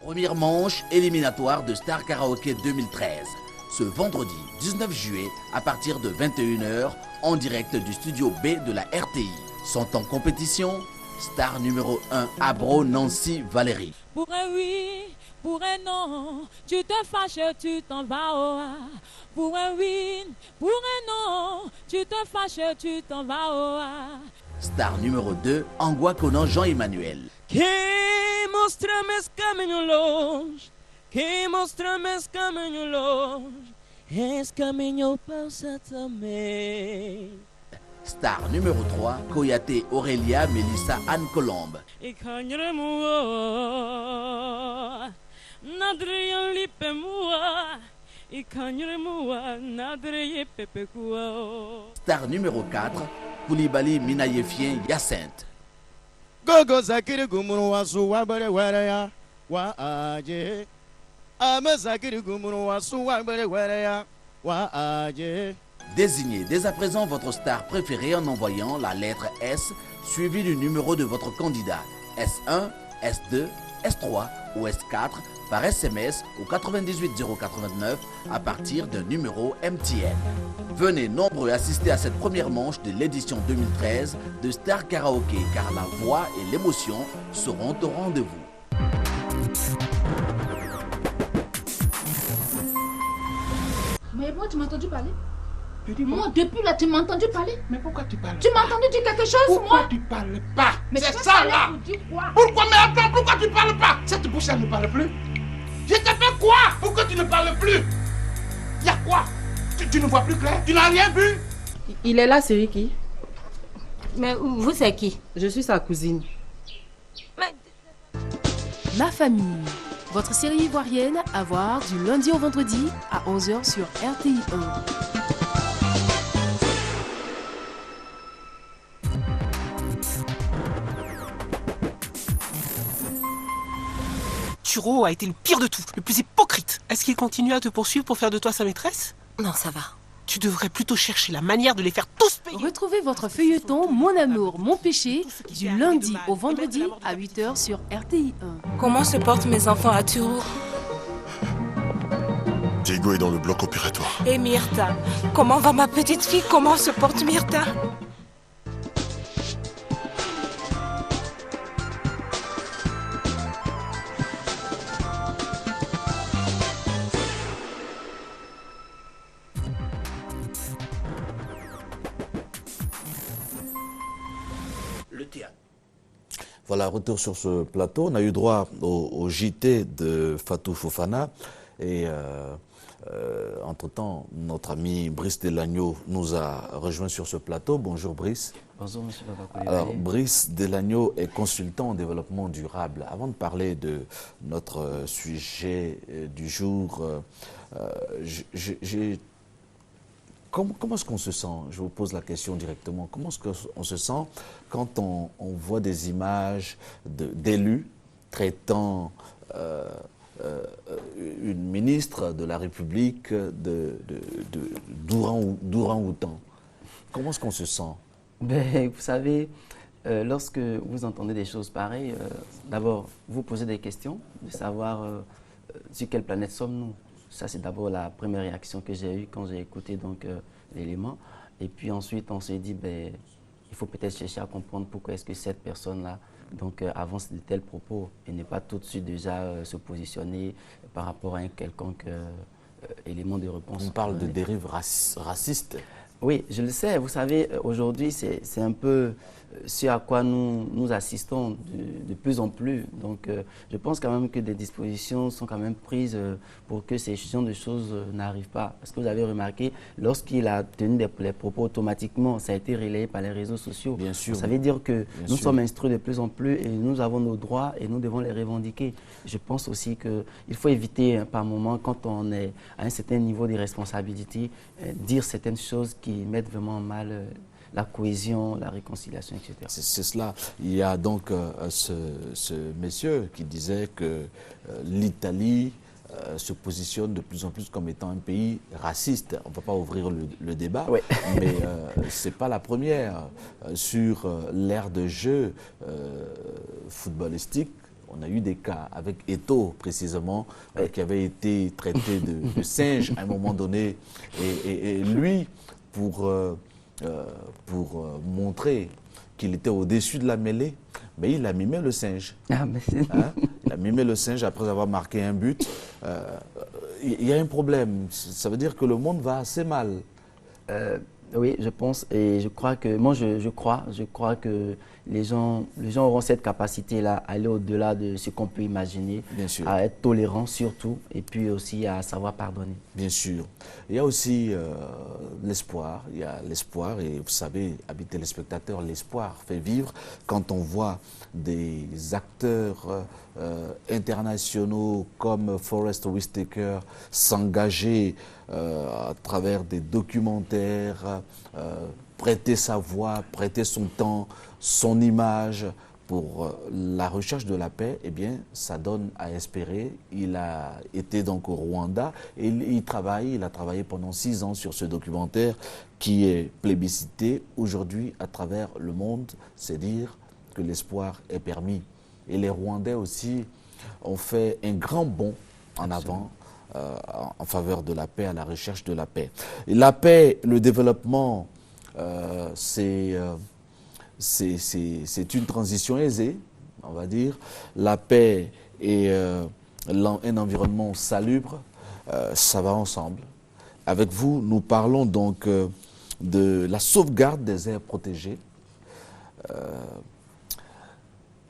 Première manche éliminatoire de Star Karaoke 2013. Ce vendredi 19 juillet à partir de 21 h en direct du studio B de la RTI. Sont en compétition Star numéro 1 Abro Nancy Valérie. Pour un oui, pour un non, tu te fâches, tu t'en vas au A. Pour un oui, pour un non, tu te fâches, tu t'en vas au A. Star numéro 2 Angua Conan Jean-Emmanuel. Que mostra-me esse caminho longe, que mostra-me esse caminho longe, esse caminho passa também. Star numéro 3 Koyate Aurélia Mélissa Anne Colombe. E canhremua, nadrian lipemua, e canhremua, nadrie pepekua. Star numéro 4 Koulibaly Minayefien Hyacinthe. Gogo zakiri gumuru wasu wabere wereya wa aje. Ame zakiri gumuru wasu wabere wereya wa aje. Désignez dès à présent votre star préférée en envoyant la lettre S suivie du numéro de votre candidat S1, S2, S3 ou S4 par SMS au 98 089 à partir d'un numéro MTN. Venez nombreux assister à cette première manche de l'édition 2013 de Star Karaoke car la voix et l'émotion seront au rendez-vous. Mais moi, tu m'as entendu parler? Moi, depuis là, tu m'as entendu parler? Mais pourquoi tu parles? Tu m'as entendu dire quelque chose, Pourquoi moi? tu parles pas? Mais c'est tu ça là! pour dire quoi? Pourquoi? Mais attends, pourquoi tu parles pas? Cette bouche elle ne parle plus. Je t'ai fait quoi? Pourquoi tu ne parles plus? Y'a quoi? Tu ne vois plus clair? Tu n'as rien vu? Il est là, c'est Ricky. Mais vous, c'est qui? Je suis sa cousine. Mais... Ma famille, votre série ivoirienne à voir du lundi au vendredi à 11 h sur RTI 1. Turo a été le pire de tout, le plus hypocrite. Est-ce qu'il continue à te poursuivre pour faire de toi sa maîtresse? Non, ça va. Tu devrais plutôt chercher la manière de les faire tous payer. Retrouvez votre feuilleton Mon amour, mon péché du lundi au vendredi à 8 h sur RTI 1. Comment se portent mes enfants à Turo? Diego est dans le bloc opératoire. Et Myrtha? Comment va ma petite fille? Comment se porte Myrtha? Voilà, retour sur ce plateau. On a eu droit au JT de Fatou Fofana et entre-temps, notre ami Brice Delagneau nous a rejoint sur ce plateau. Bonjour Brice. Bonjour M. Babakouli. Alors Brice Delagneau est consultant en développement durable. Avant de parler de notre sujet du jour, comment est-ce qu'on se sent? Je vous pose la question directement. Comment est-ce qu'on se sent quand on voit des images d'élus traitant une ministre de la République d'ourang-outan? Comment est-ce qu'on se sent? Ben, vous savez, lorsque vous entendez des choses pareilles, d'abord, vous posez des questions, de savoir sur quelle planète sommes-nous. Ça, c'est d'abord la première réaction que j'ai eue quand j'ai écouté l'élément. Et puis ensuite, on s'est dit, ben, il faut peut-être chercher à comprendre pourquoi est-ce que cette personne-là avance de tels propos et n'est pas tout de suite déjà se positionner par rapport à un quelconque élément de réponse. On parle de dérive raciste. Oui, je le sais. Vous savez, aujourd'hui, c'est un peu ce à quoi nous assistons de plus en plus. Donc, je pense quand même que des dispositions sont quand même prises pour que ces genres de choses n'arrivent pas. Parce que vous avez remarqué, lorsqu'il a tenu les propos automatiquement, ça a été relayé par les réseaux sociaux. Bien sûr. Ça veut dire que nous sommes instruits de plus en plus et nous avons nos droits et nous devons les revendiquer. Je pense aussi qu'il faut éviter par moment, quand on est à un certain niveau de responsabilité, dire certaines choses qui mettent vraiment en mal la cohésion, la réconciliation, etc. C'est cela. Il y a donc ce monsieur qui disait que l'Italie se positionne de plus en plus comme étant un pays raciste. On ne va pas ouvrir le débat, oui. Mais ce n'est pas la première. Sur l'ère de jeu footballistique, On a eu des cas avec Eto, précisément, qui avait été traité de singe à un moment donné. Et lui, pour montrer qu'il était au-dessus de la mêlée, mais il a mimé le singe. Il a mimé le singe après avoir marqué un but. Il y a un problème. Ça veut dire que le monde va assez mal. Oui, je pense et je crois que moi je crois que les gens auront cette capacité-là à aller au-delà de ce qu'on peut imaginer, bien sûr, à être tolérants surtout et puis aussi à savoir pardonner. Bien sûr. Il y a aussi l'espoir. Il y a l'espoir et vous savez, amis téléspectateurs, l'espoir fait vivre quand on voit des acteurs internationaux comme Forest Whitaker s'engager à travers des documentaires, prêter sa voix, prêter son temps, son image pour la recherche de la paix. Eh bien, ça donne à espérer. Il a été donc au Rwanda et il a travaillé pendant 6 ans sur ce documentaire qui est plébiscité aujourd'hui à travers le monde. C'est dire que l'espoir est permis. Et les Rwandais aussi ont fait un grand bond en avant en faveur de la paix, à la recherche de la paix. Et la paix, le développement, c'est une transition aisée, on va dire. La paix et un environnement salubre, ça va ensemble. Avec vous, nous parlons donc de la sauvegarde des aires protégées.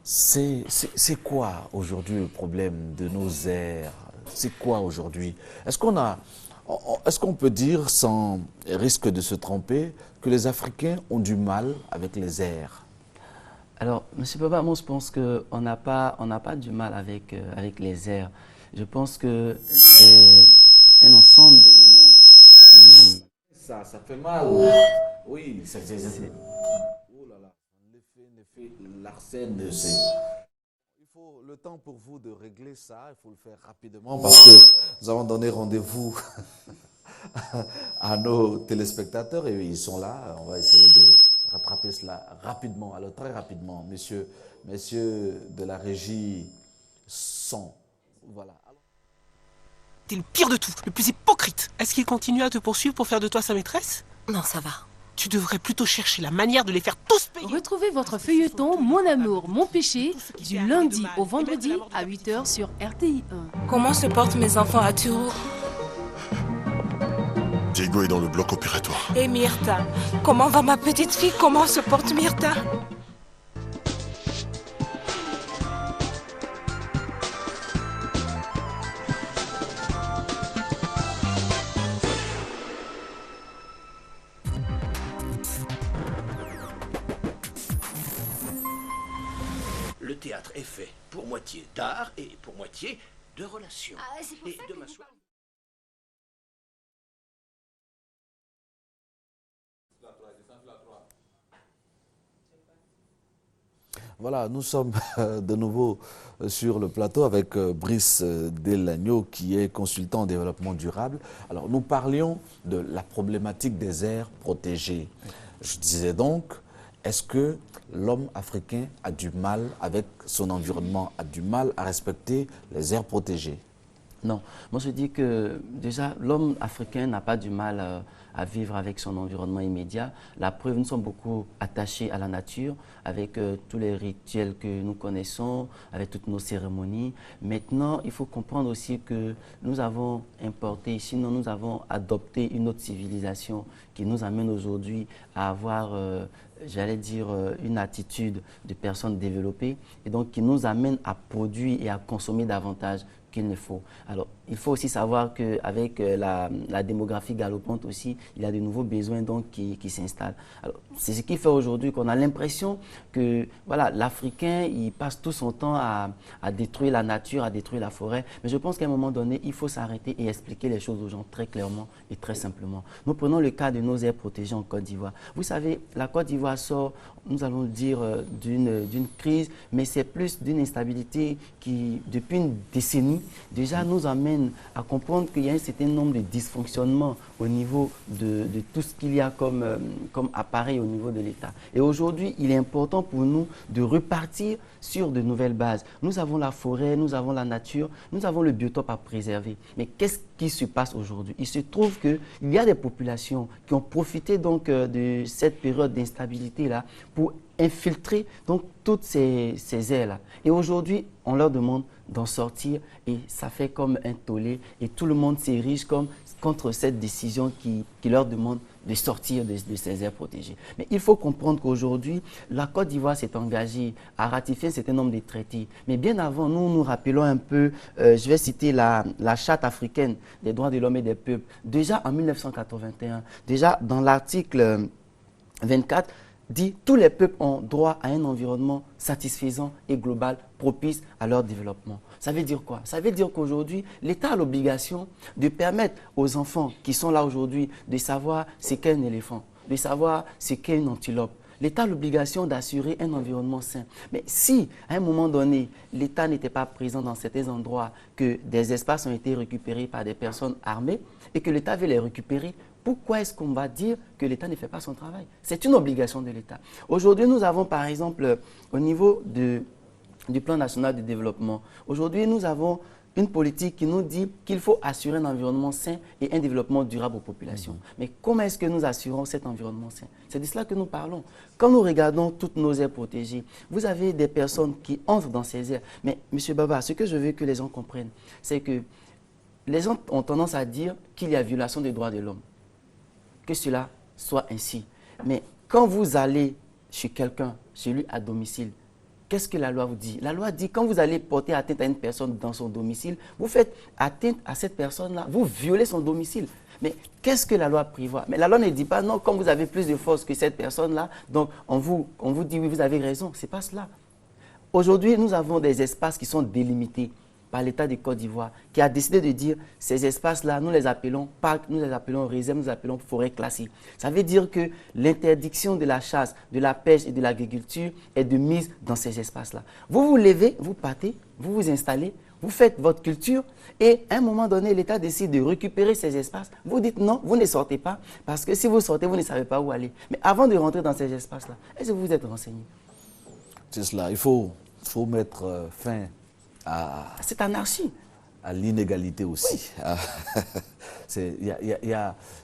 C'est quoi aujourd'hui le problème de nos aires? C'est quoi aujourd'hui? Est-ce qu'on peut dire, sans risque de se tromper, que les Africains ont du mal avec les aires? Alors, M. Baba, moi je pense qu'on n'a pas du mal avec les aires. Je pense que c'est un ensemble d'éléments qui... Ça fait mal. Oui, c'est... Oh là là, l'effet Larsen, c'est... Il faut le temps pour vous de régler ça, il faut le faire rapidement parce que nous avons donné rendez-vous à nos téléspectateurs et ils sont là. On va essayer de rattraper cela rapidement. Alors très rapidement, messieurs de la régie son. Voilà. T'es le pire de tout, le plus hypocrite. Est-ce qu'il continue à te poursuivre pour faire de toi sa maîtresse? Non, ça va. Tu devrais plutôt chercher la manière de les faire tous payer. Retrouvez votre feuilleton Mon amour, mon péché du lundi au vendredi à 8h sur RTI 1. Comment se portent mes enfants à Turo? Diego est dans le bloc opératoire. Et Myrtha? Comment va ma petite fille? Comment se porte Myrtha? Le théâtre est fait pour moitié d'art et pour moitié de relations. Ah, c'est pour et ça de que ma je soirée. Voilà, nous sommes de nouveau sur le plateau avec Brice Delagneau qui est consultant en développement durable. Alors nous parlions de la problématique des aires protégées. Je disais donc, est-ce que l'homme africain a du mal avec son environnement, a du mal à respecter les aires protégées? Non, moi je dis que déjà l'homme africain n'a pas du mal à vivre avec son environnement immédiat. La preuve, nous sommes beaucoup attachés à la nature avec tous les rituels que nous connaissons, avec toutes nos cérémonies. Maintenant, il faut comprendre aussi que nous avons importé, sinon nous avons adopté une autre civilisation qui nous amène aujourd'hui à avoir, j'allais dire, une attitude de personnes développées et donc qui nous amène à produire et à consommer davantage qu'il ne faut. Alors, il faut aussi savoir qu'avec la démographie galopante aussi, il y a de nouveaux besoins donc qui s'installent. Alors, c'est ce qui fait aujourd'hui qu'on a l'impression que voilà, l'Africain, il passe tout son temps à détruire la nature, à détruire la forêt. Mais je pense qu'à un moment donné, il faut s'arrêter et expliquer les choses aux gens très clairement et très simplement. Nous prenons le cas de nos aires protégées en Côte d'Ivoire. Vous savez, la Côte d'Ivoire sort, nous allons le dire, d'une crise, mais c'est plus d'une instabilité qui, depuis une décennie, déjà nous amène à comprendre qu'il y a un certain nombre de dysfonctionnements au niveau de tout ce qu'il y a comme appareil au niveau de l'État. Et aujourd'hui, il est important pour nous de repartir sur de nouvelles bases. Nous avons la forêt, nous avons la nature, nous avons le biotope à préserver. Mais qu'est-ce qui se passe aujourd'hui? Il se trouve qu'il y a des populations qui ont profité donc de cette période d'instabilité-là pour infiltrer donc toutes ces aires-là. Et aujourd'hui, on leur demande d'en sortir et ça fait comme un tollé et tout le monde s'érige contre cette décision qui leur demande de sortir de ces aires protégées. Mais il faut comprendre qu'aujourd'hui, la Côte d'Ivoire s'est engagée à ratifier un certain nombre de traités. Mais bien avant, nous rappelons un peu, je vais citer la Charte africaine des droits de l'homme et des peuples. Déjà en 1981, déjà dans l'article 24, dit tous les peuples ont droit à un environnement satisfaisant et global propice à leur développement. Ça veut dire quoi? Ça veut dire qu'aujourd'hui, l'État a l'obligation de permettre aux enfants qui sont là aujourd'hui de savoir ce qu'est un éléphant, de savoir ce qu'est une antilope. L'État a l'obligation d'assurer un environnement sain. Mais si, à un moment donné, l'État n'était pas présent dans certains endroits, que des espaces ont été récupérés par des personnes armées et que l'État veut les récupérer, pourquoi est-ce qu'on va dire que l'État ne fait pas son travail? C'est une obligation de l'État. Aujourd'hui, nous avons par exemple, au niveau du plan national de développement, aujourd'hui, nous avons une politique qui nous dit qu'il faut assurer un environnement sain et un développement durable aux populations. Mais comment est-ce que nous assurons cet environnement sain? C'est de cela que nous parlons. Quand nous regardons toutes nos aires protégées, vous avez des personnes qui entrent dans ces aires. Mais M. Baba, ce que je veux que les gens comprennent, c'est que les gens ont tendance à dire qu'il y a violation des droits de l'homme. Que cela soit ainsi. Mais quand vous allez chez quelqu'un, chez lui à domicile, qu'est-ce que la loi vous dit? La loi dit quand vous allez porter atteinte à une personne dans son domicile, vous faites atteinte à cette personne-là, vous violez son domicile. Mais qu'est-ce que la loi prévoit? Mais la loi ne dit pas non, comme vous avez plus de force que cette personne-là, donc on vous dit oui, vous avez raison. Ce n'est pas cela. Aujourd'hui, nous avons des espaces qui sont délimités par l'État de Côte d'Ivoire, qui a décidé de dire ces espaces-là, nous les appelons parcs, nous les appelons réserves, nous les appelons forêts classées. Ça veut dire que l'interdiction de la chasse, de la pêche et de l'agriculture est de mise dans ces espaces-là. Vous vous levez, vous partez, vous vous installez, vous faites votre culture et à un moment donné, l'État décide de récupérer ces espaces. Vous dites non, vous ne sortez pas parce que si vous sortez, vous ne savez pas où aller. Mais avant de rentrer dans ces espaces-là, est-ce que vous êtes renseigné? C'est cela, il faut mettre fin à cette anarchie, à l'inégalité aussi. Il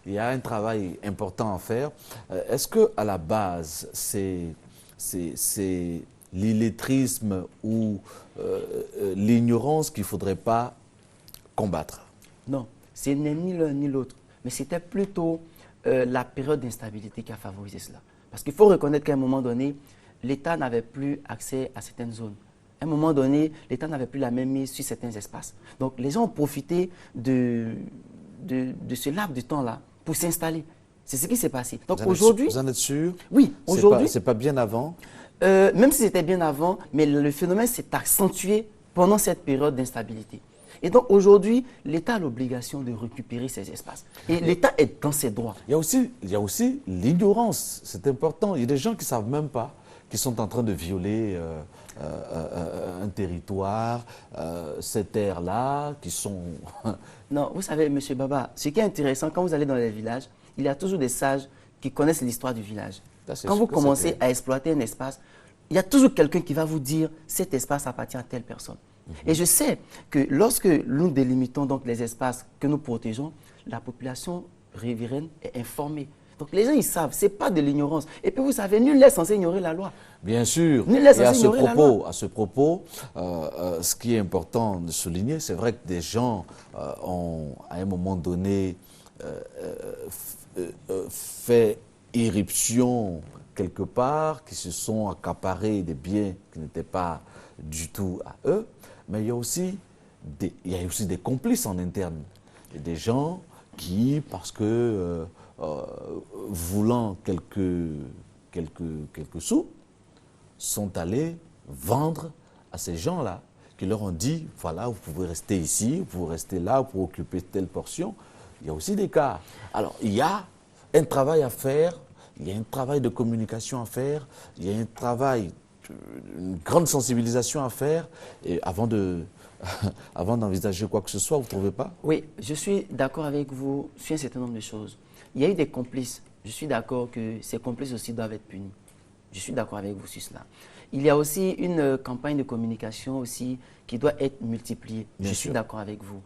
y a un travail important à faire. Est-ce qu'à la base, c'est l'illettrisme ou l'ignorance qu'il ne faudrait pas combattre? Non, ce n'est ni l'un ni l'autre. Mais c'était plutôt la période d'instabilité qui a favorisé cela. Parce qu'il faut reconnaître qu'à un moment donné, l'État n'avait plus accès à certaines zones. À un moment donné, l'État n'avait plus la même mise sur certains espaces. Donc, les gens ont profité de ce laps de temps-là pour s'installer. C'est ce qui s'est passé. Donc, aujourd'hui... Vous en êtes sûr? Oui, aujourd'hui... C'est pas bien avant? Même si c'était bien avant, mais le phénomène s'est accentué pendant cette période d'instabilité. Et donc, aujourd'hui, l'État a l'obligation de récupérer ces espaces. Et l'État est dans ses droits. Il y a aussi l'ignorance. C'est important. Il y a des gens qui ne savent même pas qui sont en train de violer un territoire, ces terres-là, qui sont... Non, vous savez, M. Baba, ce qui est intéressant, quand vous allez dans les villages, il y a toujours des sages qui connaissent l'histoire du village. Quand vous commencez à exploiter un espace, il y a toujours quelqu'un qui va vous dire cet espace appartient à telle personne. Et je sais que lorsque nous délimitons donc les espaces que nous protégeons, la population riveraine est informée. Donc les gens, ils savent, ce n'est pas de l'ignorance. Et puis vous savez, nul n'est censé ignorer la loi. Bien sûr. Nul n'est Et censé ignorer la loi. à ce propos, ce qui est important de souligner, c'est vrai que des gens ont, à un moment donné, fait irruption quelque part, qui se sont accaparés des biens qui n'étaient pas du tout à eux. Mais il y a aussi des complices en interne. Il y a des gens qui, parce que... voulant quelques sous, sont allés vendre à ces gens-là, qui leur ont dit, voilà, vous pouvez rester ici, vous pouvez rester là pour occuper telle portion. Il y a aussi des cas. Alors, il y a un travail à faire, il y a un travail de communication à faire, il y a un travail, une grande sensibilisation à faire, et avant d'envisager quoi que ce soit, vous ne trouvez pas? Oui, je suis d'accord avec vous sur un certain nombre de choses. il y a eu des complices. Je suis d'accord que ces complices aussi doivent être punis. Je suis d'accord avec vous sur cela. Il y a aussi une campagne de communication aussi qui doit être multipliée. Je suis d'accord avec vous.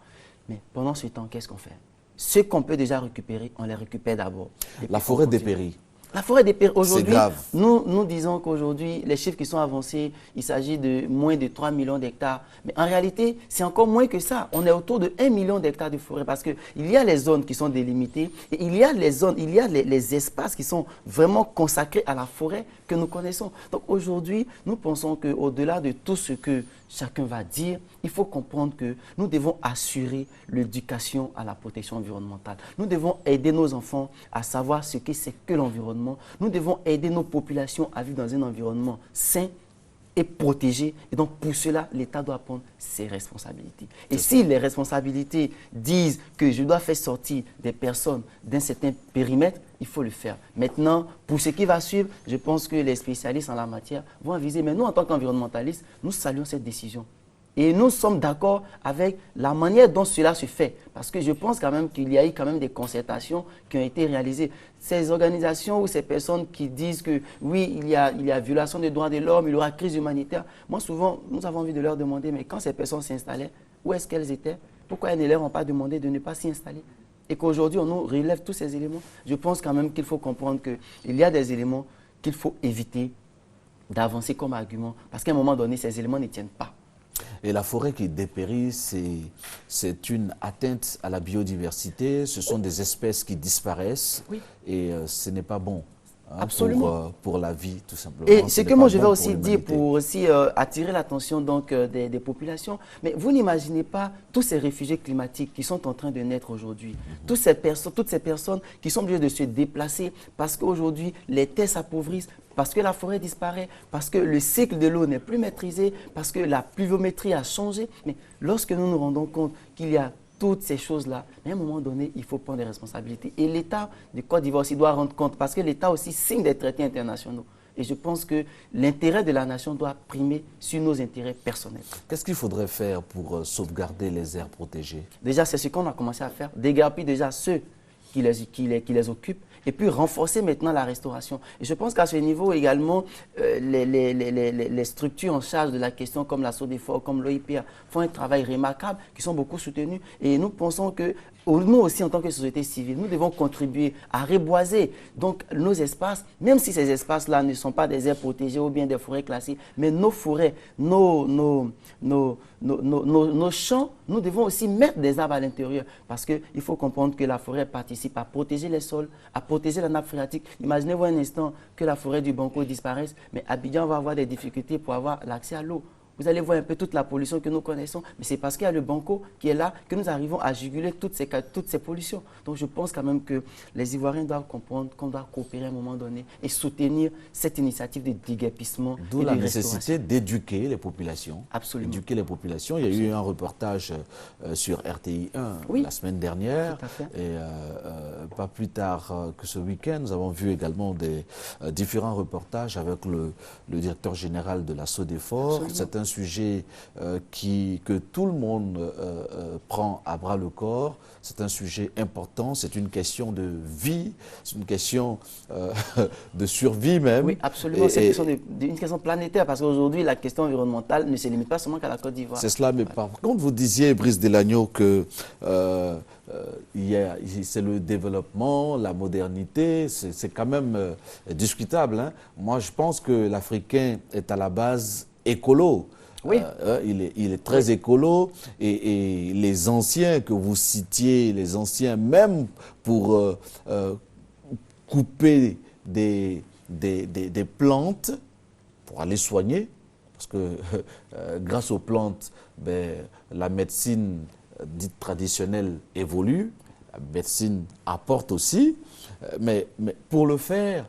Mais pendant ce temps, qu'est-ce qu'on fait? Ce qu'on peut déjà récupérer, on les récupère d'abord. La forêt dépérit. La forêt dépérit. Aujourd'hui, grave. nous disons qu'aujourd'hui, les chiffres qui sont avancés, il s'agit de moins de 3 millions d'hectares. Mais en réalité, c'est encore moins que ça. On est autour de 1 million d'hectares de forêt parce qu'il y a les zones qui sont délimitées et il y a les zones, il y a les espaces qui sont vraiment consacrés à la forêt que nous connaissons. Donc aujourd'hui, nous pensons qu'au-delà de tout ce que chacun va dire, il faut comprendre que nous devons assurer l'éducation à la protection environnementale. Nous devons aider nos enfants à savoir ce que c'est que l'environnement. Nous devons aider nos populations à vivre dans un environnement sain et protégé. Et donc, pour cela, l'État doit prendre ses responsabilités. Et si les responsabilités disent que je dois faire sortir des personnes d'un certain périmètre, il faut le faire. Maintenant, pour ce qui va suivre, je pense que les spécialistes en la matière vont aviser. Mais nous, en tant qu'environnementalistes, nous saluons cette décision. Et nous sommes d'accord avec la manière dont cela se fait. Parce que je pense quand même qu'il y a eu quand même des concertations qui ont été réalisées. Ces organisations ou ces personnes qui disent que oui, il y a violation des droits de l'homme, il y aura crise humanitaire. Moi, souvent, nous avons envie de leur demander, mais quand ces personnes s'installaient, où est-ce qu'elles étaient? Pourquoi elles ne leur ont pas demandé de ne pas s'y installer? Et qu'aujourd'hui, on nous relève tous ces éléments. Je pense quand même qu'il faut comprendre qu'il y a des éléments qu'il faut éviter d'avancer comme argument. Parce qu'à un moment donné, ces éléments ne tiennent pas. Et la forêt qui dépérit, c'est une atteinte à la biodiversité. Ce sont des espèces qui disparaissent. Oui. Et ce n'est pas bon. Absolument. Pour la vie, tout simplement. Et ce que moi je vais aussi dire pour aussi attirer l'attention des populations, mais vous n'imaginez pas tous ces réfugiés climatiques qui sont en train de naître aujourd'hui, toutes ces personnes qui sont obligées de se déplacer parce qu'aujourd'hui les terres s'appauvrissent, parce que la forêt disparaît, parce que le cycle de l'eau n'est plus maîtrisé, parce que la pluviométrie a changé. Mais lorsque nous nous rendons compte qu'il y a toutes ces choses-là, à un moment donné, il faut prendre des responsabilités. Et l'État de Côte d'Ivoire aussi doit rendre compte, parce que l'État aussi signe des traités internationaux. Et je pense que l'intérêt de la nation doit primer sur nos intérêts personnels. Qu'est-ce qu'il faudrait faire pour sauvegarder les aires protégées? Déjà, c'est ce qu'on a commencé à faire. Déguerpir déjà ceux qui les occupent, et puis renforcer maintenant la restauration. Et je pense qu'à ce niveau également, les structures en charge de la question comme la SODEFOR, comme l'OIPA, font un travail remarquable, qui sont beaucoup soutenus. Et nous pensons que nous aussi, en tant que société civile, nous devons contribuer à reboiser donc, nos espaces, même si ces espaces-là ne sont pas des aires protégées ou bien des forêts classées, mais nos forêts, nos champs, nous devons aussi mettre des arbres à l'intérieur. Parce qu'il faut comprendre que la forêt participe à protéger les sols, à protéger la nappe phréatique. Imaginez-vous un instant que la forêt du Banco disparaisse, mais Abidjan va avoir des difficultés pour avoir l'accès à l'eau. Vous allez voir un peu toute la pollution que nous connaissons, mais c'est parce qu'il y a le Banco qui est là que nous arrivons à juguler toutes ces pollutions. Donc je pense quand même que les Ivoiriens doivent comprendre qu'on doit coopérer à un moment donné et soutenir cette initiative de déguerpissement. D'où la nécessité d'éduquer les populations. Absolument. Éduquer les populations. Il y a eu un reportage sur RTI 1 la semaine dernière. Tout à fait. Et pas plus tard que ce week-end, nous avons vu également des différents reportages avec le directeur général de la SODEFOR. C'est un sujet que tout le monde prend à bras le corps. C'est un sujet important, c'est une question de vie, c'est une question de survie même. Oui, absolument, c'est une question planétaire parce qu'aujourd'hui, la question environnementale ne se limite pas seulement qu'à la Côte d'Ivoire. C'est cela, mais par contre, vous disiez, Brice Delagneau, que c'est le développement, la modernité, c'est quand même discutable. Hein. Moi, je pense que l'Africain est à la base écolo. Oui. Il est très écolo et les anciens que vous citiez, les anciens même pour couper des plantes pour aller soigner, parce que grâce aux plantes, la médecine dite traditionnelle évolue, la médecine apporte aussi, mais pour le faire,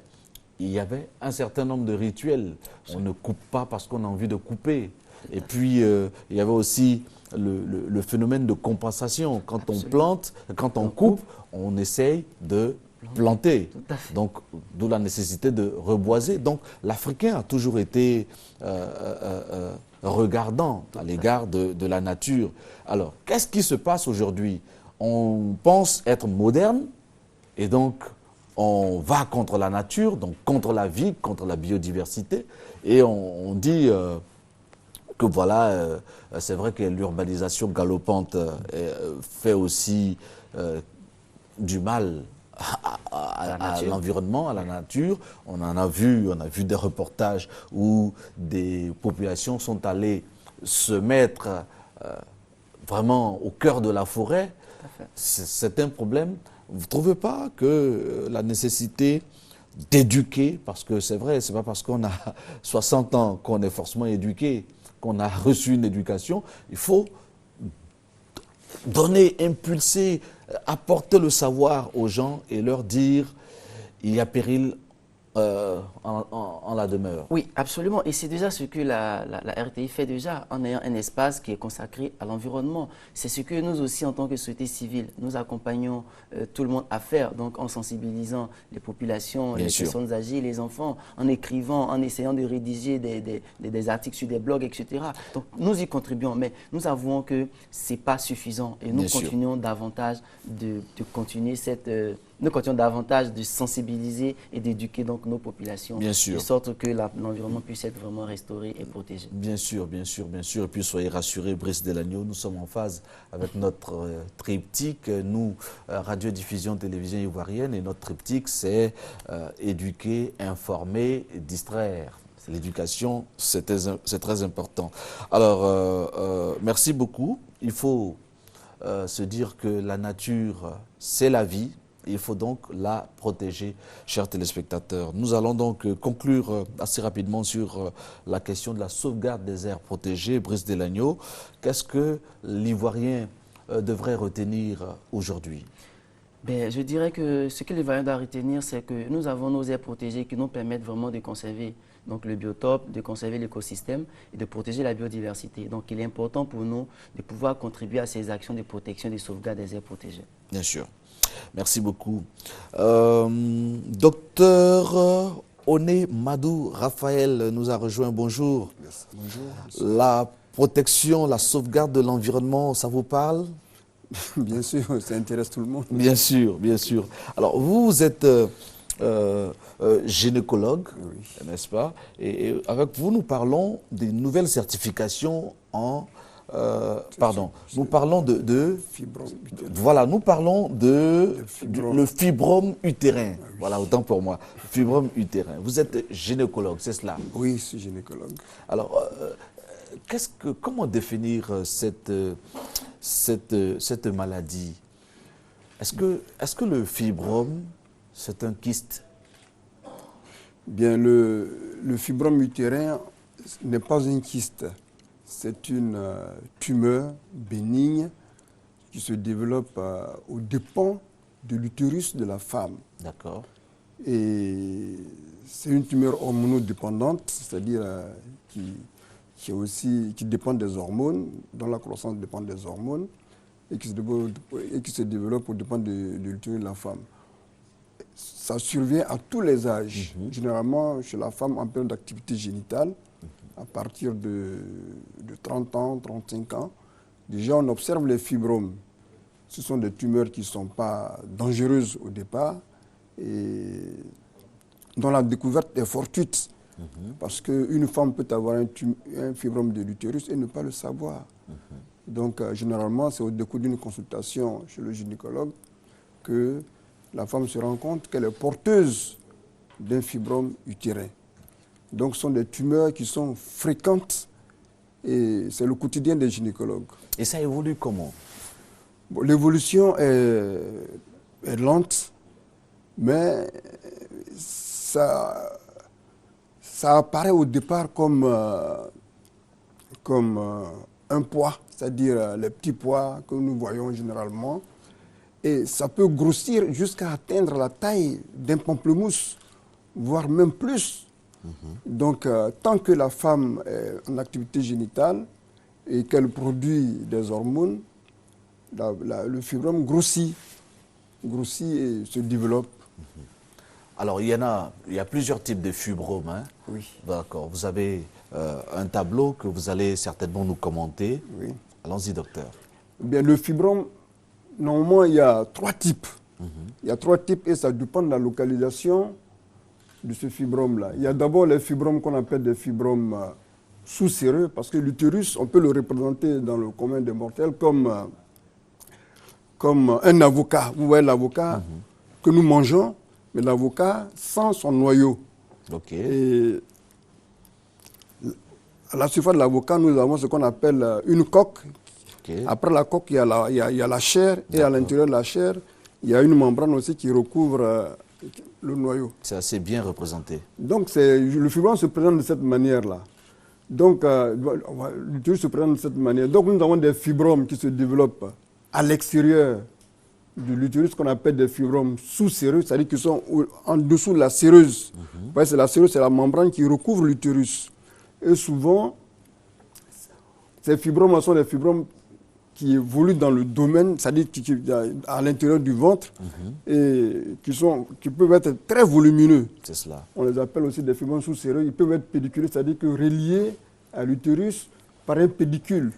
il y avait un certain nombre de rituels. On ne coupe pas parce qu'on a envie de couper. Et puis, il y avait aussi le phénomène de compensation. Quand on plante, quand on coupe, on essaye de planter. Donc, d'où la nécessité de reboiser. Donc, l'Africain a toujours été regardant à l'égard de la nature. Alors, qu'est-ce qui se passe aujourd'hui? On pense être moderne, Et donc, on va contre la nature, donc contre la vie, contre la biodiversité. Et on dit que voilà, c'est vrai que l'urbanisation galopante fait aussi du mal à l'environnement, à la nature. On a vu des reportages où des populations sont allées se mettre vraiment au cœur de la forêt. C'est un problème. Vous ne trouvez pas que la nécessité d'éduquer, parce que c'est vrai, c'est pas parce qu'on a 60 ans qu'on est forcément éduqué, qu'on a reçu une éducation, il faut donner, impulser, apporter le savoir aux gens et leur dire il y a péril en la demeure. Oui, absolument. Et c'est déjà ce que la RTI fait déjà en ayant un espace qui est consacré à l'environnement. C'est ce que nous aussi, en tant que société civile, nous accompagnons tout le monde à faire, donc en sensibilisant les populations, les personnes âgées, les enfants, en écrivant, en essayant de rédiger des articles sur des blogs, etc. Donc nous y contribuons, mais nous avouons que ce n'est pas suffisant et nous continuons davantage de continuer cette... nous continuons davantage de sensibiliser et d'éduquer donc nos populations, de sorte que l'environnement puisse être vraiment restauré et protégé. Bien sûr, bien sûr, bien sûr. Et puis soyez rassurés, Brice Delagneau, nous sommes en phase avec notre triptyque, nous, radiodiffusion télévision ivoirienne, et notre triptyque, c'est éduquer, informer, distraire. L'éducation, c'est très important. Alors, merci beaucoup. Il faut se dire que la nature, c'est la vie. Il faut donc la protéger, chers téléspectateurs. Nous allons donc conclure assez rapidement sur la question de la sauvegarde des aires protégées. Brice Delagneau, qu'est-ce que l'Ivoirien devrait retenir aujourd'hui? Je dirais que ce que l'Ivoirien doit retenir, c'est que nous avons nos aires protégées qui nous permettent vraiment de conserver donc, le biotope, de conserver l'écosystème et de protéger la biodiversité. Donc il est important pour nous de pouvoir contribuer à ces actions de protection et de sauvegarde des aires protégées. Bien sûr. Merci beaucoup. Docteur Oné Madou Raphaël nous a rejoint. Bonjour. Merci. Bonjour. La protection, la sauvegarde de l'environnement, ça vous parle? Bien sûr, ça intéresse tout le monde. Bien sûr, bien sûr. Alors, vous êtes gynécologue, n'est-ce pas? Et avec vous, nous parlons des nouvelles certifications en... nous parlons de voilà, nous parlons de le fibrome utérin. Voilà, autant pour moi. Fibrome utérin. Vous êtes gynécologue, c'est cela? Oui, je suis gynécologue. Alors, comment définir cette maladie? Est-ce que le fibrome, c'est un kyste? Bien, le fibrome utérin n'est pas un kyste. C'est une tumeur bénigne qui se développe aux dépens de l'utérus de la femme. D'accord. Et c'est une tumeur hormonodépendante, c'est-à-dire qui dépend des hormones, dont la croissance dépend des hormones, et qui se développe aux dépens de l'utérus de la femme. Ça survient à tous les âges, généralement chez la femme en période d'activité génitale, à partir de 30 ans, 35 ans. Déjà, on observe les fibromes. Ce sont des tumeurs qui ne sont pas dangereuses au départ et dont la découverte est fortuite. Parce qu'une femme peut avoir un fibrome de l'utérus et ne pas le savoir. Donc, généralement, c'est au décours d'une consultation chez le gynécologue que la femme se rend compte qu'elle est porteuse d'un fibrome utérin. Donc, ce sont des tumeurs qui sont fréquentes et c'est le quotidien des gynécologues. Et ça évolue comment? L'évolution est lente, mais ça apparaît au départ comme un poids, c'est-à-dire les petits pois que nous voyons généralement. Et ça peut grossir jusqu'à atteindre la taille d'un pamplemousse, voire même plus. Donc, tant que la femme est en activité génitale et qu'elle produit des hormones, le fibrome grossit et se développe. Alors, il y a plusieurs types de fibromes. Hein? Oui. D'accord. Vous avez un tableau que vous allez certainement nous commenter. Oui. Allons-y, docteur. Bien, le fibrome, normalement, il y a 3 types Il y a 3 types et ça dépend de la localisation de ce fibrome-là. Il y a d'abord les fibromes qu'on appelle des fibromes sous-séreux, parce que l'utérus, on peut le représenter dans le commun des mortels comme un avocat. Vous voyez l'avocat que nous mangeons, mais l'avocat sans son noyau. Et à la surface de l'avocat, nous avons ce qu'on appelle une coque. Après la coque, il y a la chair, et à l'intérieur de la chair, il y a une membrane aussi qui recouvre le noyau. C'est assez bien représenté. Donc le fibrome se présente de cette manière-là. Donc l'utérus se présente de cette manière. Donc nous avons des fibromes qui se développent à l'extérieur de l'utérus, qu'on appelle des fibromes sous-séreux, c'est-à-dire qu'ils sont en dessous de la séreuse. C'est la séreuse, c'est la membrane qui recouvre l'utérus. Et souvent, ces fibromes sont des fibromes qui évoluent dans le domaine, c'est-à-dire à l'intérieur du ventre, et qui peuvent être très volumineux. C'est cela. On les appelle aussi des fibromes sous-séreux. Ils peuvent être pédiculés, c'est-à-dire que reliés à l'utérus par un pédicule.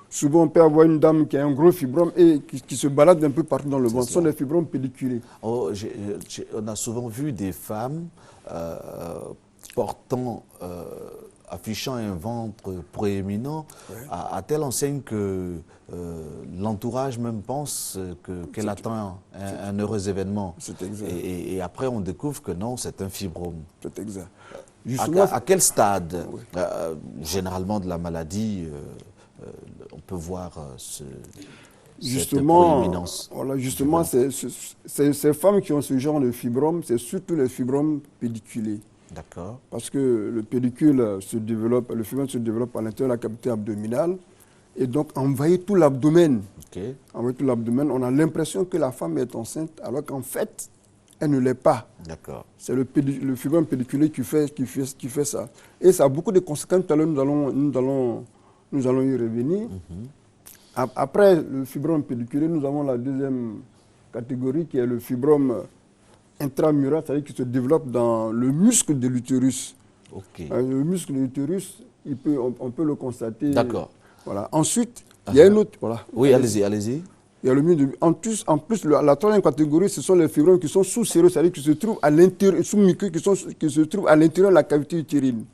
Souvent, on peut avoir une dame qui a un gros fibrome et qui se balade un peu partout dans le ventre. Ce sont des fibromes pédiculés. On a souvent vu des femmes affichant un ventre proéminent, à telle enseigne que l'entourage même pense qu'elle attend un heureux événement. C'est exact. Et après, on découvre que non, c'est un fibrome. C'est exact. À quel stade, généralement, de la maladie, on peut voir cette proéminence? Justement, ces femmes qui ont ce genre de fibrome, c'est surtout les fibromes pédiculés. D'accord. Parce que le pédicule se développe, le fibrome se développe à l'intérieur de la cavité abdominale et donc envahit tout l'abdomen. Envahit tout l'abdomen. On a l'impression que la femme est enceinte alors qu'en fait, elle ne l'est pas. D'accord. C'est le fibrome pédiculé qui fait ça. Et ça a beaucoup de conséquences. Tout à l'heure, nous allons y revenir. Après le fibrome pédiculé, nous avons la deuxième catégorie qui est le fibrome intramural, c'est-à-dire qui se développe dans le muscle de l'utérus. Le muscle de l'utérus, on peut le constater. D'accord. Voilà. Ensuite, il y a une autre. Voilà. Oui, allez-y. Il y a le muscle en plus, la troisième catégorie, ce sont les fibromes qui sont sous-séreux, c'est-à-dire qui se trouvent à l'intérieur, sous-muqueux, qui se trouvent à l'intérieur de la cavité utérine.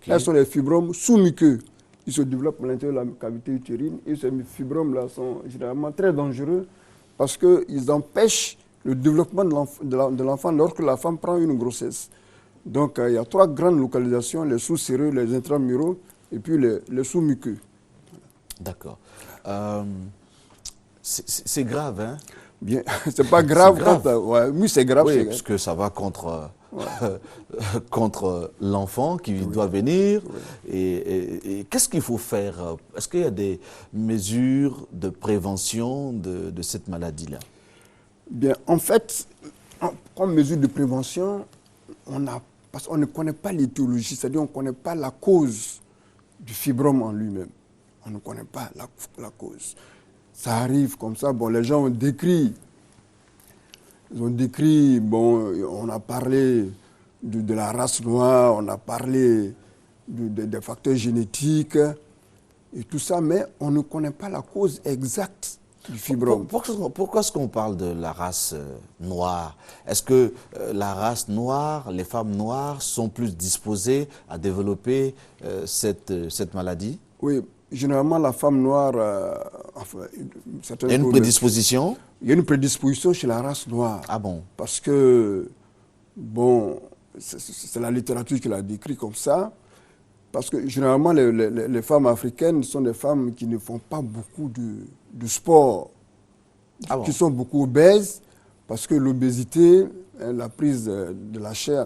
Là, ce sont les fibromes sous-muqueux. Ils se développent à l'intérieur de la cavité utérine. Et ces fibromes-là sont généralement très dangereux parce qu'ils empêchent le développement de l'enfant lorsque la femme prend une grossesse. Donc, il y a 3 grandes localisations, les sous-séreux, les intramuraux et puis les sous-muqueux. D'accord. C'est grave, hein? Bien, c'est pas grave. Oui, c'est grave. Oui, parce que ça va contre l'enfant qui doit venir. Et qu'est-ce qu'il faut faire? Est-ce qu'il y a des mesures de prévention de cette maladie-là? Bien, en fait, comme mesure de prévention, parce qu'on ne connaît pas l'étiologie, c'est-à-dire on ne connaît pas la cause du fibrome en lui-même. On ne connaît pas la cause. Ça arrive comme ça. Bon, les gens ont décrit. On a parlé de la race noire, on a parlé des facteurs génétiques et tout ça, mais on ne connaît pas la cause exacte du fibrome. Pourquoi est-ce qu'on parle de la race noire? Est-ce que la race noire, les femmes noires sont plus disposées à développer cette maladie? Oui, généralement la femme noire... il y a une prédisposition? Il y a une prédisposition chez la race noire. Ah bon? Parce que, c'est la littérature qui l'a décrit comme ça. Parce que généralement, les femmes africaines sont des femmes qui ne font pas beaucoup de sport, qui sont beaucoup obèses, parce que l'obésité, la prise de la chair,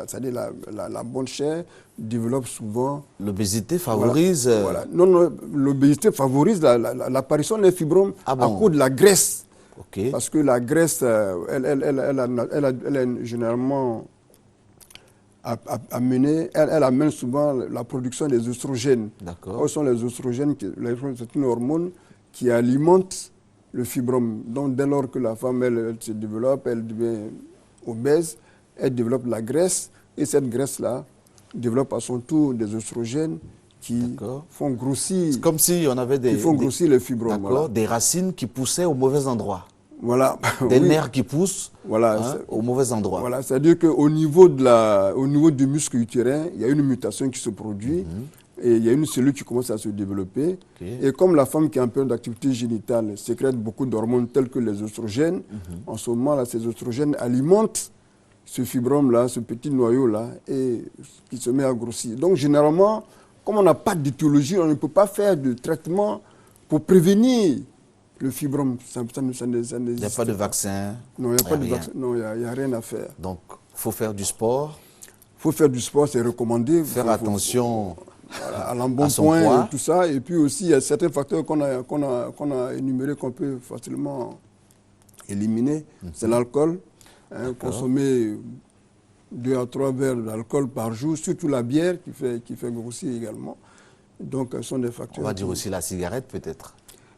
c'est-à-dire la bonne chair, développe souvent... L'obésité favorise... Voilà. Non, l'obésité favorise l'apparition des fibromes à cause de la graisse. Parce que la graisse, elle est généralement... elle amène souvent la production des oestrogènes. D'accord. Ce sont les oestrogènes, c'est une hormone qui alimente le fibrome. Donc dès lors que la femme elle se développe, elle devient obèse, elle développe la graisse, et cette graisse-là développe à son tour des oestrogènes qui font grossir. C'est comme si on avait font grossir les fibromes. D'accord, des racines qui poussaient au mauvais endroit. Voilà. Des nerfs qui poussent voilà, au mauvais endroit. Voilà, c'est-à-dire qu'au niveau, du muscle utérin, il y a une mutation qui se produit et il y a une cellule qui commence à se développer. Et comme la femme qui est en période d'activité génitale sécrète beaucoup d'hormones telles que les oestrogènes, en ce moment-là, ces oestrogènes alimentent ce fibrome-là, ce petit noyau-là, et qui se met à grossir. Donc, généralement, comme on n'a pas d'étiologie, on ne peut pas faire de traitement pour prévenir le fibrome. Il n'y a pas de vaccin. Non, il n'y a pas de vaccin. Non, il n'y a rien à faire. Donc, il faut faire du sport. Il faut faire du sport, c'est recommandé. Faire attention à l'embonpoint et tout ça. Et puis aussi, il y a certains facteurs qu'on a énumérés qu'on peut facilement éliminer. C'est l'alcool. Consommer 2 à 3 verres d'alcool par jour, surtout la bière qui fait grossir également. Donc, ce sont des facteurs. On va dire aussi la cigarette peut-être.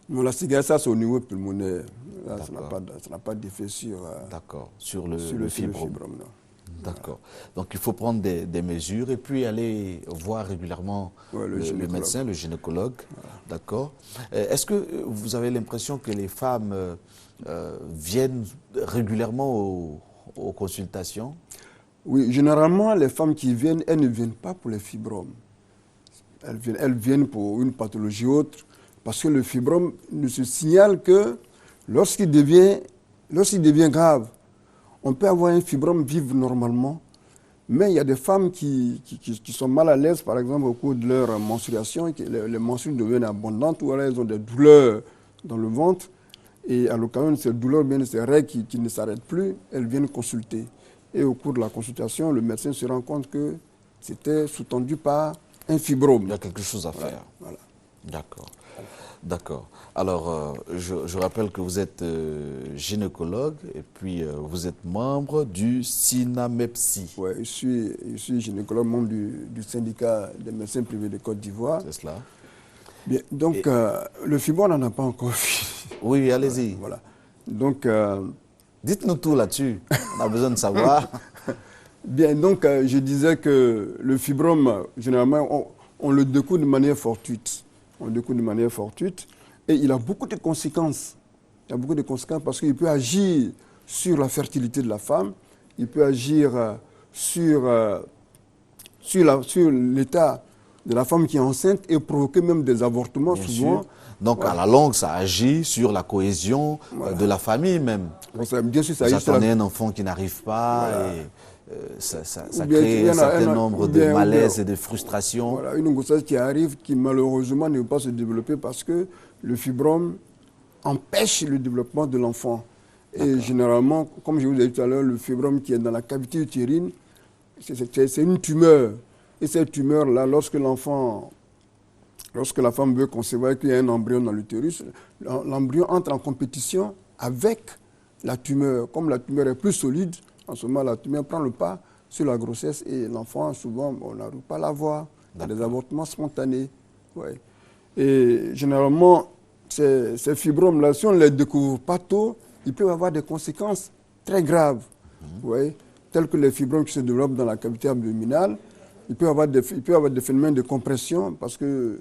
Non, la cigarette, ça c'est au niveau pulmonaire. Là, ça n'a pas d'effet sur le fibrome. D'accord. Donc il faut prendre des mesures et puis aller voir régulièrement le médecin, le gynécologue. Voilà. D'accord. Est-ce que vous avez l'impression que les femmes viennent régulièrement aux consultations? Oui, généralement, les femmes qui viennent, elles ne viennent pas pour les fibromes. Elles viennent pour une pathologie autre, parce que le fibrome ne se signale que lorsqu'il devient grave. On peut avoir un fibrome vivre normalement, mais il y a des femmes qui sont mal à l'aise, par exemple, au cours de leur menstruation, les menstrues deviennent abondantes, ou alors elles ont des douleurs dans le ventre, et à l'occasion de ces douleurs, bien de ces règles qui ne s'arrêtent plus, elles viennent consulter. Et au cours de la consultation, le médecin se rend compte que c'était sous-tendu par un fibrome. Il y a quelque chose à faire. Voilà. D'accord. D'accord. Alors, je rappelle que vous êtes gynécologue et puis vous êtes membre du SINAMEPSI. Oui, je suis gynécologue, membre du syndicat des médecins privés de Côte d'Ivoire. C'est cela. Bien, donc, le fibrome, on n'en a pas encore fini. Oui, allez-y. Voilà. Donc, dites-nous tout là-dessus. On a besoin de savoir. Bien, donc, je disais que le fibrome, généralement, on le découvre de manière fortuite. On le découvre de manière fortuite. Et il a beaucoup de conséquences. Il a beaucoup de conséquences parce qu'il peut agir sur la fertilité de la femme. Il peut agir sur l'état de la femme qui est enceinte et provoquer même des avortements souvent. Donc, voilà. À la longue, ça agit sur la cohésion de la famille même. Bien sûr, ça agit sur un enfant qui n'arrive pas et ça crée un certain nombre de malaises et de frustrations. Voilà, une grossesse qui arrive, qui malheureusement ne peut pas se développer parce que le fibrome empêche le développement de l'enfant. Et généralement, comme je vous ai dit tout à l'heure, le fibrome qui est dans la cavité utérine, c'est une tumeur. Et cette tumeur-là, lorsque la femme veut concevoir qu'il y a un embryon dans l'utérus, l'embryon entre en compétition avec la tumeur. Comme la tumeur est plus solide, en ce moment, la tumeur prend le pas sur la grossesse et l'enfant, souvent, on n'arrive pas à l'avoir. Il y a des avortements spontanés. Ouais. Et généralement, ces fibromes-là, si on ne les découvre pas tôt, ils peuvent avoir des conséquences très graves, telles que les fibromes qui se développent dans la cavité abdominale. Il peut y avoir des phénomènes de compression parce que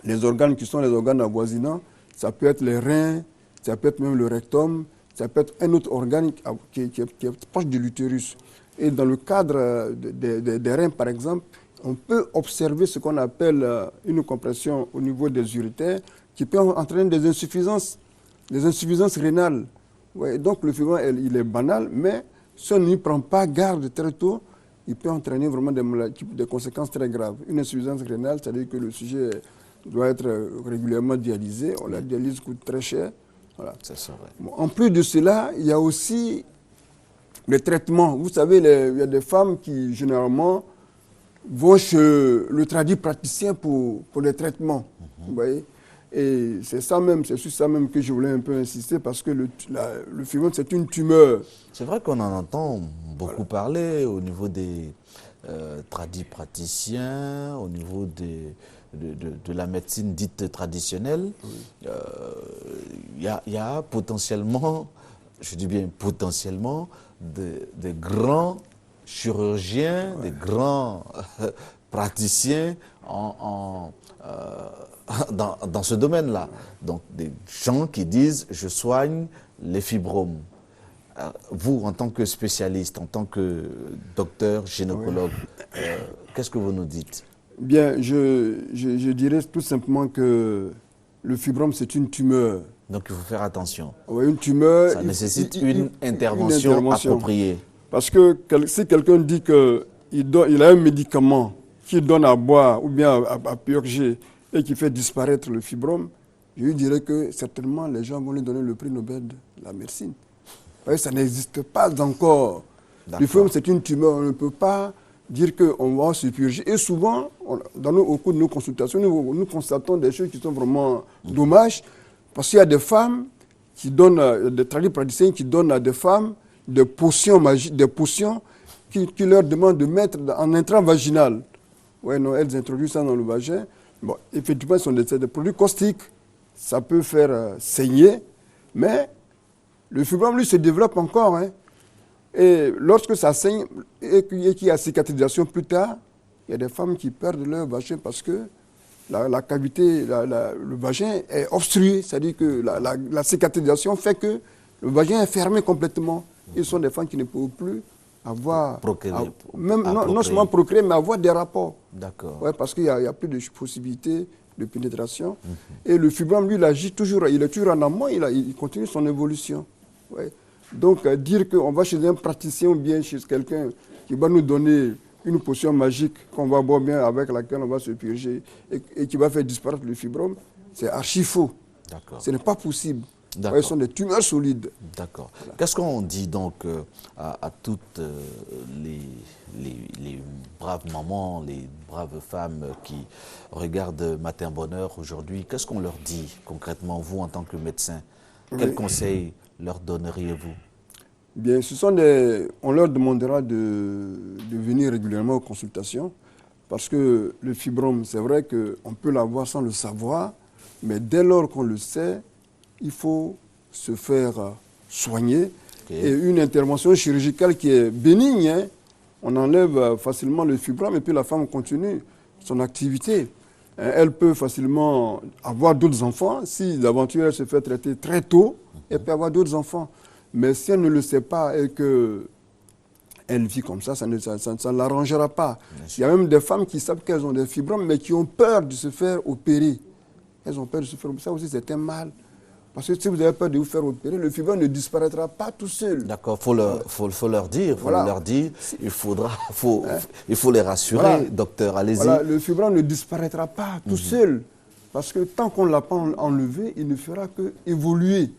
les organes qui sont les organes avoisinants, ça peut être les reins, ça peut être même le rectum, ça peut être un autre organe qui est proche de l'utérus. Et dans le cadre des reins, par exemple, on peut observer ce qu'on appelle une compression au niveau des urétères qui peut entraîner des insuffisances rénales. Ouais, donc le fibrome, il est banal, mais si on n'y prend pas garde très tôt, il peut entraîner vraiment des conséquences très graves. Une insuffisance rénale, c'est-à-dire que le sujet doit être régulièrement dialysé. La dialyse coûte très cher. Voilà. Bon, en plus de cela, il y a aussi les traitements. Vous savez, il y a des femmes qui, généralement, vont chez le praticien pour les traitements. Vous voyez? Et c'est sur ça même que je voulais un peu insister, parce que le fibrome, c'est une tumeur. C'est vrai qu'on en entend beaucoup parler au niveau des praticiens, au niveau de la médecine dite traditionnelle. Il y a potentiellement, je dis bien potentiellement, des grands chirurgiens, des grands praticiens dans ce domaine-là. Donc, des gens qui disent « je soigne les fibromes ». Vous, en tant que spécialiste, en tant que docteur, gynécologue, qu'est-ce que vous nous dites? Bien, je dirais tout simplement que le fibrome, c'est une tumeur. Donc, il faut faire attention. Oui, une tumeur. Ça nécessite une intervention appropriée. Parce que si quelqu'un dit qu'il a un médicament qui donne à boire ou bien à purger et qui fait disparaître le fibrome, je lui dirais que certainement les gens vont lui donner le prix Nobel de la médecine. Oui, ça n'existe pas encore. Le fibrome, c'est une tumeur. On ne peut pas dire qu'on va se purger. Et souvent, au cours de nos consultations, nous constatons des choses qui sont vraiment dommages. Parce qu'il y a des femmes qui donnent, des praticiens qui donnent à des femmes des potions magiques, des potions qui leur demandent de mettre en intrant vaginal. Oui, non, elles introduisent ça dans le vagin. Bon, effectivement, ce sont des produits caustiques. Ça peut faire saigner, mais le fibrome, lui, se développe encore. Hein. Et lorsque ça saigne et qu'il y a cicatrisation plus tard, il y a des femmes qui perdent leur vagin parce que la cavité, le vagin est obstrué. C'est-à-dire que la cicatrisation fait que le vagin est fermé complètement. Et ce sont des femmes qui ne peuvent plus avoir... non seulement procréer, mais avoir des rapports. D'accord. Ouais, parce qu'il n'y a plus de possibilité de pénétration. Et le fibrome, lui, il agit toujours, il est toujours en amont, il continue son évolution. Ouais. Donc, dire qu'on va chez un praticien ou bien chez quelqu'un qui va nous donner une potion magique qu'on va boire bien, avec laquelle on va se purger et qui va faire disparaître le fibrome, c'est archi faux. Ce n'est pas possible. Ouais, ce sont des tumeurs solides. D'accord. Voilà. Qu'est-ce qu'on dit donc à toutes les braves mamans, les braves femmes qui regardent Matin Bonheur aujourd'hui? Qu'est-ce qu'on leur dit concrètement, vous, en tant que médecin? Quels conseils leur donneriez-vous? Bien, on leur demandera de venir régulièrement aux consultations parce que le fibrome, c'est vrai qu'on peut l'avoir sans le savoir, mais dès lors qu'on le sait, il faut se faire soigner. Et une intervention chirurgicale qui est bénigne, hein, on enlève facilement le fibrome et puis la femme continue son activité. Elle peut facilement avoir d'autres enfants. Si l'aventure elle se fait traiter très tôt, elle peut avoir d'autres enfants. Mais si elle ne le sait pas et qu'elle vit comme ça, ça ne l'arrangera pas. Il y a même des femmes qui savent qu'elles ont des fibromes, mais qui ont peur de se faire opérer. Elles ont peur de se faire opérer. Ça aussi, c'est un mal. Parce que si vous avez peur de vous faire opérer, le fibrome ne disparaîtra pas tout seul. D'accord, faut leur dire, il faut les rassurer, voilà. Docteur, allez-y. Voilà, le fibrome ne disparaîtra pas tout seul. Parce que tant qu'on ne l'a pas enlevé, il ne fera qu'évoluer.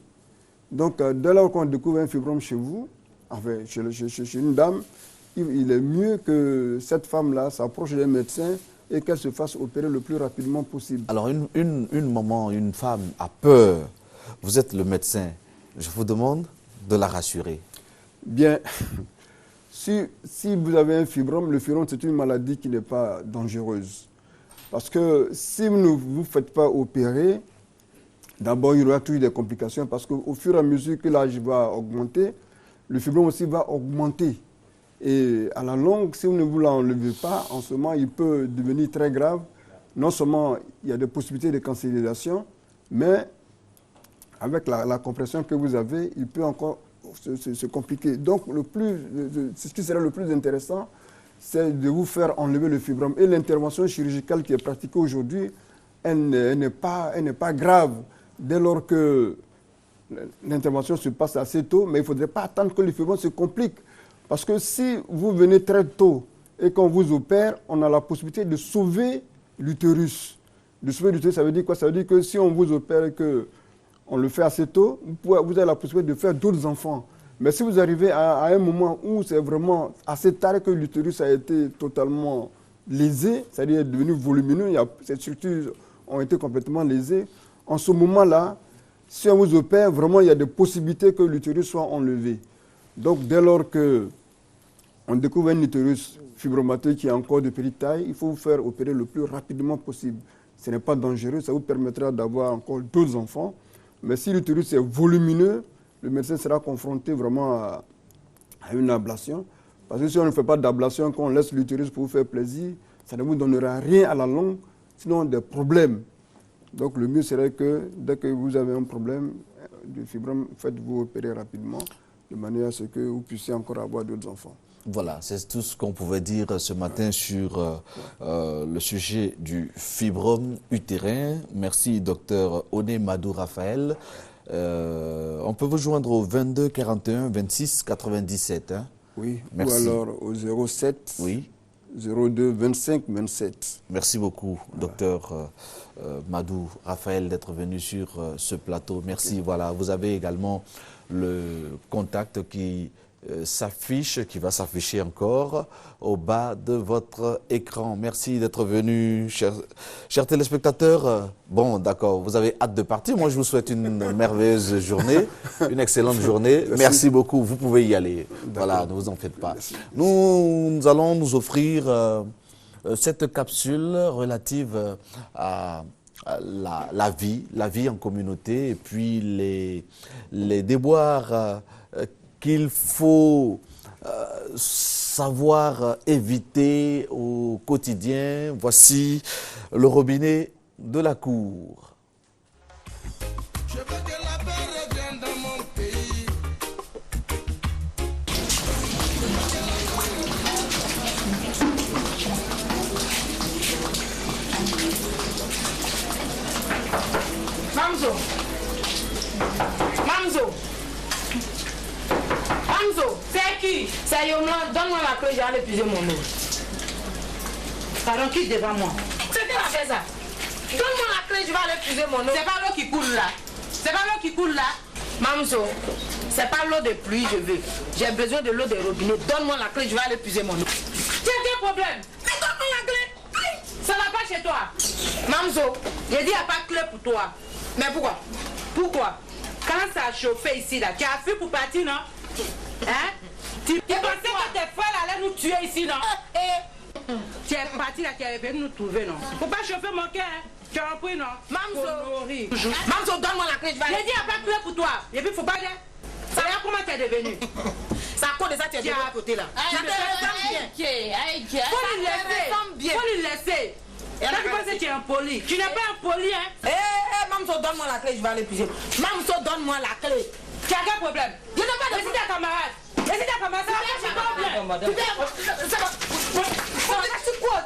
Donc, dès lors qu'on découvre un fibrome chez vous, enfin, chez une dame, il est mieux que cette femme-là s'approche d'un médecin et qu'elle se fasse opérer le plus rapidement possible. Alors, une maman, une femme a peur. Vous êtes le médecin. Je vous demande de la rassurer. Bien, si vous avez un fibrome, le fibrome, c'est une maladie qui n'est pas dangereuse. Parce que si vous ne vous faites pas opérer, d'abord, il y aura toujours des complications parce qu'au fur et à mesure que l'âge va augmenter, le fibrome aussi va augmenter. Et à la longue, si vous ne vous l'enlevez pas, en ce moment, il peut devenir très grave. Non seulement il y a des possibilités de cancérisation, mais avec la compression que vous avez, il peut encore se compliquer. Donc, ce qui serait le plus intéressant, c'est de vous faire enlever le fibrome. Et l'intervention chirurgicale qui est pratiquée aujourd'hui, elle n'est pas grave dès lors que l'intervention se passe assez tôt, mais il ne faudrait pas attendre que le fibrome se complique. Parce que si vous venez très tôt et qu'on vous opère, on a la possibilité de sauver l'utérus. De sauver l'utérus, ça veut dire quoi? Ça veut dire que si on vous opère et qu'on le fait assez tôt, vous avez la possibilité de faire d'autres enfants. Mais si vous arrivez à un moment où c'est vraiment assez tard que l'utérus a été totalement lésé, c'est-à-dire est devenu volumineux, ces structures ont été complètement lésées, en ce moment-là, si on vous opère, vraiment, il y a des possibilités que l'utérus soit enlevé. Donc, dès lors qu'on découvre un utérus fibromateux qui est encore de petite taille, il faut vous faire opérer le plus rapidement possible. Ce n'est pas dangereux, ça vous permettra d'avoir encore d'autres enfants. Mais si l'utérus est volumineux, le médecin sera confronté vraiment à une ablation. Parce que si on ne fait pas d'ablation, qu'on laisse l'utérus pour vous faire plaisir, Ça ne vous donnera rien à la longue, sinon des problèmes. Donc le mieux serait que dès que vous avez un problème de fibrome, faites-vous opérer rapidement, de manière à ce que vous puissiez encore avoir d'autres enfants. Voilà, c'est tout ce qu'on pouvait dire ce matin sur le sujet du fibrome utérin. Merci, docteur Oné Madou Raphaël. On peut vous joindre au 22 41 26 97. Hein? Oui, merci. Ou alors au 07 oui. 02 25 27. Merci beaucoup, docteur Madou Raphaël, d'être venu sur ce plateau. Merci. Okay. Voilà, vous avez également le contact qui s'affiche, qui va s'afficher encore au bas de votre écran. Merci d'être venu, chers téléspectateurs. Bon, d'accord, vous avez hâte de partir. Moi, je vous souhaite une merveilleuse journée, une excellente journée. Merci beaucoup, vous pouvez y aller. Voilà, ne vous en faites pas. Nous allons nous offrir cette capsule relative à la vie en communauté et puis les déboires qu'il faut savoir éviter au quotidien. Voici le robinet de la cour. Je veux que la paix revienne dans mon pays. Mamzo, c'est qui? C'est Yomla, donne-moi la clé, j'ai épuisé mon eau. Pardon, quitte devant moi. C'est qui a fait ça? Donne-moi la clé, je vais aller épuiser mon eau. C'est pas l'eau qui coule là. C'est pas l'eau qui coule là. Mamzo, c'est pas l'eau de pluie, je veux. J'ai besoin de l'eau des robinets. Donne-moi la clé, je vais aller épuiser mon eau. Tu as quel problème? Mais donne-moi la clé. Ça va pas chez toi. Mamzo, j'ai dit il n'y a pas de clé pour toi. Mais pourquoi? Pourquoi? Quand ça a chauffé ici là, tu as fui pour partir, non? Hein? Tu pensais que tes frères allaient nous tuer ici, non? Tu es parti là, tu es venu nous trouver, non? Faut pas chauffer mon cœur, hein? Tu as compris, non? Mamzo, donne-moi la clé, je vais aller. J'ai dit, il n'y a pas de clé pour toi. Et puis, faut pas dire. Ça va comment tu es devenu? Ça à cause de ça, tu es de l'autre côté là. Ça te ressemble bien. Faut lui laisser. Et là, tu penses que tu es impoli. Tu n'es pas impoli, hein? Mamzo, donne-moi la clé, je vais aller épuiser. Mamzo, donne-moi la clé. Tu as quel problème? Je n'ai pas de problème. Laissez ta camarade. Laissez ta camarade. Ça va bien. Ça va. C'est quoi?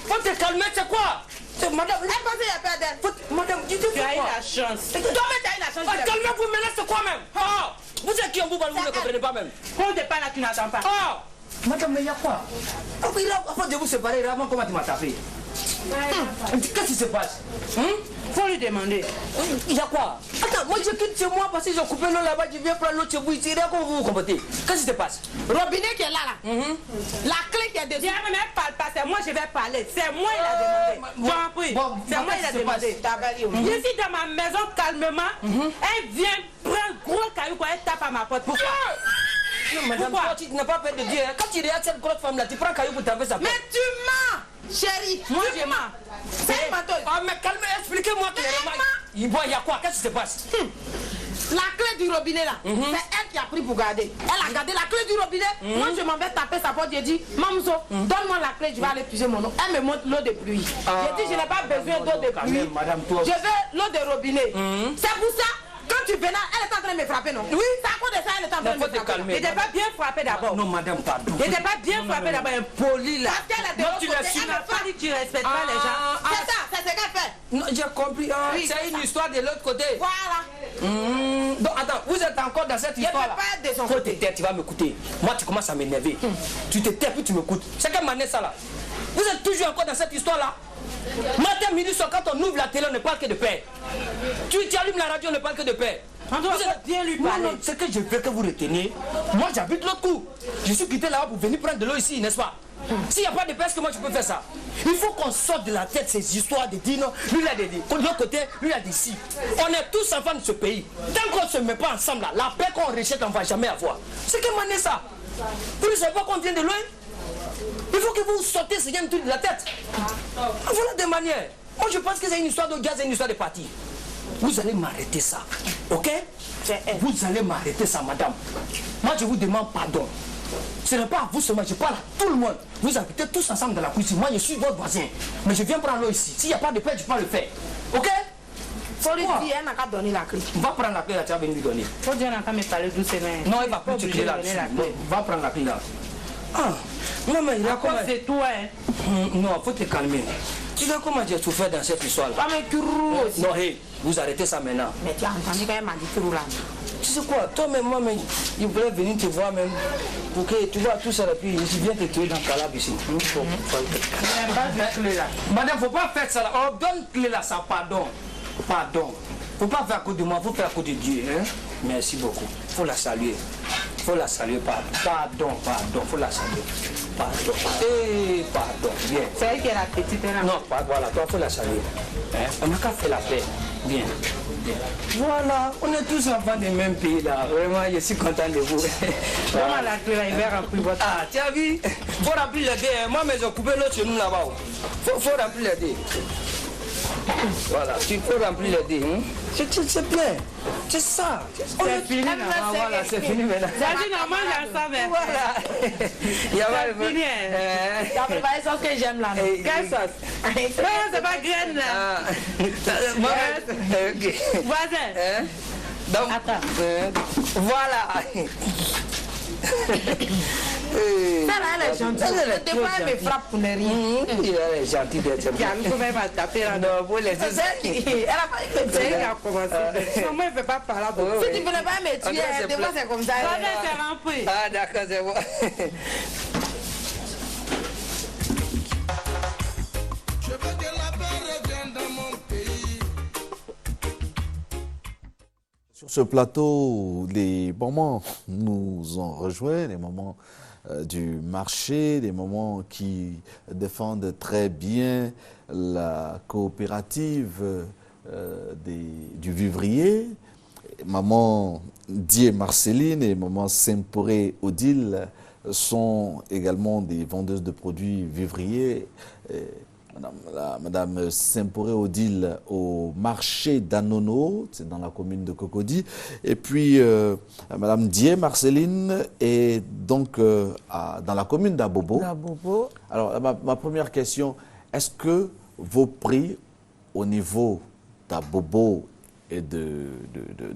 Faut te calmer, c'est quoi? Madame, madame, tu as eu la chance. Toi-même, tu as eu la chance. Calmez-vous, maintenant, c'est quoi même? Vous êtes qui en vous, vous ne comprenez pas même. Quand tu parles là, tu n'attends pas. Madame, mais il y a quoi? Avant de vous séparer, avant, comment tu m'as tapé? Qu'est-ce qui se passe? Faut lui demander. Il y a quoi? Attends, moi je quitte chez moi parce que j'ai coupé l'eau là-bas, je viens prendre l'eau chez vous ici, comment vous vous comprenez? Qu'est-ce qui se passe? Robinet qui est là, la clé qui est dessus. Mais elle parle pas, c'est moi je vais parler. C'est moi il a demandé. C'est moi il a demandé. Je suis dans ma maison calmement, elle vient prendre gros caillou quand elle tape à ma porte. Pourquoi? Non, madame, toi, tu n'as pas peur de Dieu. Quand tu regardes cette grosse femme-là, tu prends un caillou pour taper sa porte. Mais tu mens, chérie. Moi, je mens. C'est ma toile. Oh, mais calme, expliquez-moi clairement. Il y a quoi? Qu'est-ce qui se passe? La clé du robinet là, c'est elle qui a pris pour garder. Elle a gardé la clé du robinet. Moi, je m'en vais taper sa porte. J'ai dit, Mamzo, donne-moi la clé, je vais aller puiser mon eau. Elle me montre l'eau de pluie. J'ai dit, je n'ai pas besoin d'eau de pluie. Je veux l'eau de robinet. C'est pour ça. Quand tu venais, elle était en train de me frapper, non? Oui, c'est à cause de ça, elle était en train de me frapper. Il n'était pas bien frappé d'abord. Non, madame, pardon. Il n'était pas bien frappé d'abord, impoli là. Parce qu'elle a de l'autre côté, elle n'a pas dit que tu ne respectes pas les gens. C'est ça, c'est ce qu'elle fait. Non, j'ai compris. C'est une histoire de l'autre côté. Voilà. Donc, attends, vous êtes encore dans cette histoire là? Je ne peux pas être de son côté. Tu vas m'écouter. Moi, tu commences à m'énerver. Tu te tais, puis tu m'écoutes. C'est quelle manière ça là? Vous êtes toujours encore dans cette histoire là? Matin, midi, soir, quand on ouvre la télé, on ne parle que de paix. Tu allumes la radio, on ne parle que de paix. Vous êtes bien lui parler. Non, ce que je veux que vous reteniez, moi j'habite l'autre coup. Je suis quitté là-bas pour venir prendre de l'eau ici, n'est-ce pas? S'il n'y a pas de paix, est-ce que moi je peux faire ça? Il faut qu'on sorte de la tête ces histoires de dire non, lui il a dit, de l'autre côté, lui il a dit si. On est tous enfants de ce pays. Tant qu'on ne se met pas ensemble là, la paix qu'on rejette, on ne va jamais avoir. C'est que manière ça? Vous ne savez pas qu'on vient de loin? Il faut que vous sortez ce truc de la tête. Voilà des manières. Moi je pense que c'est une histoire de gaz et une histoire de parti. Vous allez m'arrêter ça. Ok? Vous allez m'arrêter ça, madame. Moi, je vous demande pardon. Ce n'est pas à vous seulement, je parle à tout le monde. Vous habitez tous ensemble dans la cuisine. Moi, je suis votre voisin. Mais je viens prendre l'eau ici. S'il n'y a pas de paix, je peux le faire. Ok? Faut lui dire, elle n'a qu'à donner la clé. Va prendre la clé là, tu vas venir lui donner. Faut dire, elle n'a qu'à me parler doucement. Non, il va plus te clé là-dessus. Va prendre la clé là. Ah, non, mais il a comment... c'est toi, hein? Non, faut te calmer. Tu vois comment j'ai souffert dans cette histoire là? Pas mais Kirou aussi. Non, hé, vous arrêtez ça maintenant. Mais tu as entendu quand elle m'a dit Kirou là. Tu sais quoi, toi-même, moi-même, il voulait venir te voir même. Pour que tu vois tout ça là, puis je viens te tuer dans le calabre ici. Madame, faut pas faire ça là. Oh, donne clé là, ça, pardon. Pardon. Faut pas faire à cause de moi, faut faire à cause de Dieu. Hein? Merci beaucoup. Faut la saluer. Faut la saluer, pardon, faut la saluer. Pardon. Eh, pardon, bien. C'est elle qui est la petite là. Non, pas voilà, toi, faut la saluer. Hein? On n'a qu'à faire la paix. Bien. Voilà, on est tous enfants du même pays là. Vraiment, je suis content de vous. Vraiment, la clé là, il va remplir votre. Ah, tu as vu? Faut remplir les dés. Moi, mais j'ai coupé l'autre chez nous là-bas. Faut remplir les dés. Voilà, tu peux remplir les dés. Hein? C'est plein. C'est ça. C'est fini. Voilà, c'est fini maintenant. C'est normal, j'en savais. Voilà. Il y a pas de fini. Tu as préparé ça que j'aime là. Quelle sauce? Non, c'est pas graine là. Voisin. Donc, attends. Voilà. Ça là, elle est gentille. Des fois, elle me frappe pour ne rien. Elle est gentille d'être bien. Elle ne pas taper là. Non, vous les elle a pas été. C'est elle qui a commencé. Moi, elle ne fait pas parler. Si tu ne voulais pas me tuer, des fois, c'est comme ça. C'est rempli. Ah, d'accord, c'est bon. Je veux que la paix revienne dans mon pays. Sur ce plateau, les moments nous ont rejoints, les moments du marché, des moments qui défendent très bien la coopérative du vivrier. Maman Dié Marceline et maman Semporé Odile sont également des vendeuses de produits vivriers. Madame Semporé Odile au marché d'Anono, c'est dans la commune de Cocody. Et puis Madame Dié Marceline est donc dans la commune d'Abobo. Alors ma première question, est-ce que vos prix au niveau d'Abobo et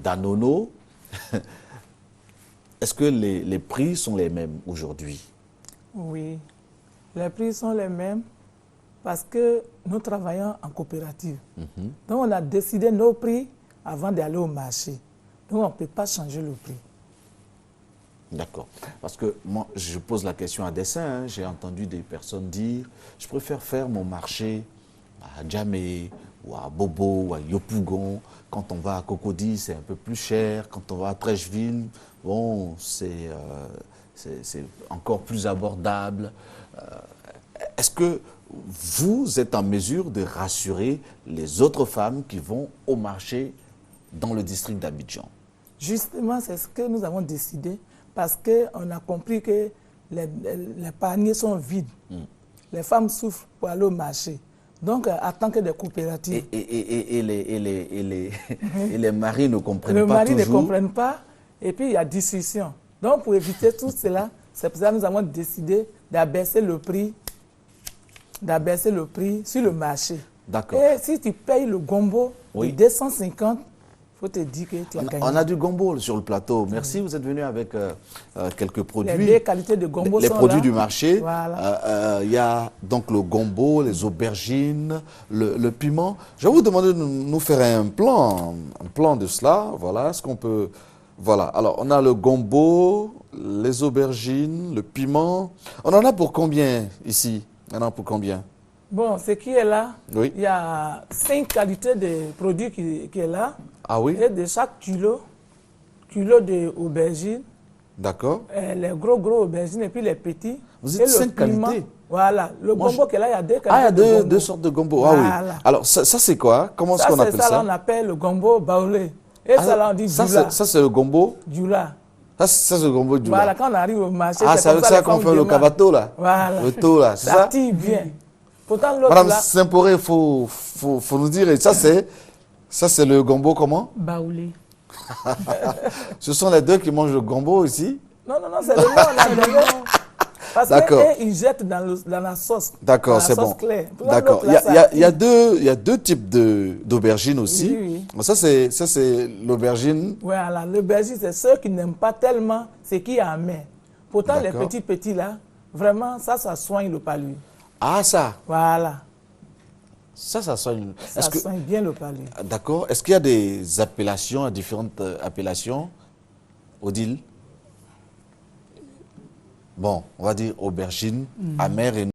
d'Anono, est-ce que les prix sont les mêmes aujourd'hui? Oui, les prix sont les mêmes. Parce que nous travaillons en coopérative. Donc, on a décidé nos prix avant d'aller au marché. Donc, on ne peut pas changer le prix. D'accord. Parce que moi, je pose la question à dessein. Hein. J'ai entendu des personnes dire « Je préfère faire mon marché à Djamé ou à Bobo ou à Yopougon. Quand on va à Cocody, c'est un peu plus cher. Quand on va à Trècheville, bon, c'est encore plus abordable. » Est-ce que vous êtes en mesure de rassurer les autres femmes qui vont au marché dans le district d'Abidjan? Justement, c'est ce que nous avons décidé parce qu'on a compris que les paniers sont vides. Les femmes souffrent pour aller au marché. Donc, en tant que des coopératives... Et les maris ne comprennent pas toujours. Les maris ne comprennent pas et puis il y a discussion. Donc, pour éviter tout cela, c'est pour ça que nous avons décidé d'abaisser le prix sur le marché. D'accord. Et si tu payes le gombo de 250, il faut te dire que tu as gagné. On a du gombo sur le plateau. Merci, vous êtes venu avec quelques produits. Les deux qualités de gombo sont là. Les produits du marché. Voilà. Il y a donc le gombo, les aubergines, le piment. Je vais vous demander de nous faire un plan de cela. Voilà, est-ce qu'on peut... Voilà, alors on a le gombo, les aubergines, le piment. On en a pour combien ici? Maintenant, pour combien? Bon, ce qui est là, oui. Il y a 5 qualités de produits qui est là. Ah oui? Et de chaque kilo d'aubergines. D'accord. Les gros aubergines et puis les petits. Vous êtes 5 qualités? Voilà. Le gombo qui est là, il y a 2 qualités. Ah, il y a deux sortes de gombo. Voilà. Ah oui. Alors, ça c'est quoi? Comment est-ce qu'on appelle ça? Ça, on appelle le gombo baoulé. Et ça, là, on dit djoula. Ça, c'est le gombo? Djoula. Ça, c'est le gombo djoula. Voilà, quand on arrive au marché, c'est comme ça qu'on fait le cavato, là. Voilà. Le taux, là, c'est ça? Ça tire bien. Pourtant, Madame Semporé, il faut nous dire, ça, Ça, c'est le gombo comment? Baoulé. Ce sont les deux qui mangent le gombo ici? Non, c'est le nom, on a donné. Parce qu'ils jettent dans la sauce. D'accord, c'est bon. D'accord. Il y a deux types d'aubergines aussi. Oui. Ça, c'est l'aubergine. Voilà, l'aubergine, c'est ceux qui n'aiment pas tellement ce qui est amer. Pourtant, les petits là, vraiment, ça soigne le palu. Ah, ça? Voilà. Ça soigne. Ça soigne bien le palu. D'accord. Est-ce qu'il y a des appellations, différentes appellations, Odile? Bon, on va dire aubergine, amère et